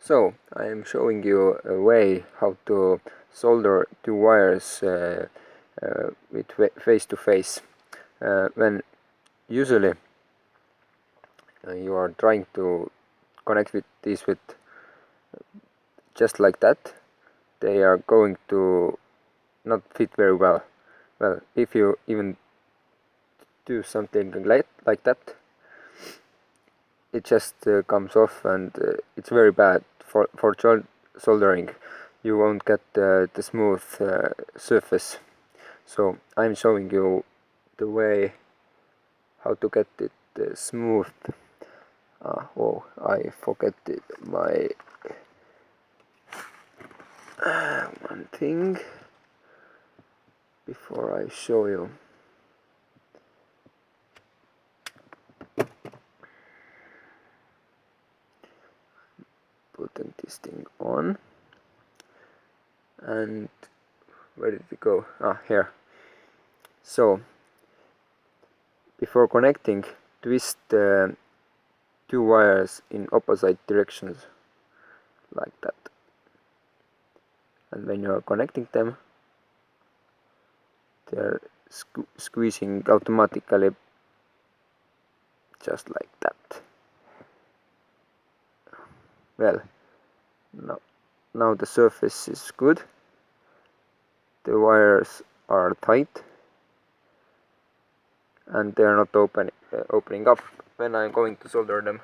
So I am showing you a way how to solder two wires with face to face. When usually you are trying to connect with these with just like that, they are going to not fit very well. Well, if you even do something like that, it just comes off, and it's very bad for soldering. You won't get the smooth surface. So I'm showing you the way how to get it smooth. Oh, I forget my one thing before I show you. Putting this thing on, and where did it go? Here. So before connecting, twist two wires in opposite directions like that, and when you are connecting them, they are squeezing automatically, just like that. Well, now the surface is good, the wires are tight, and they are not opening up when I'm going to solder them.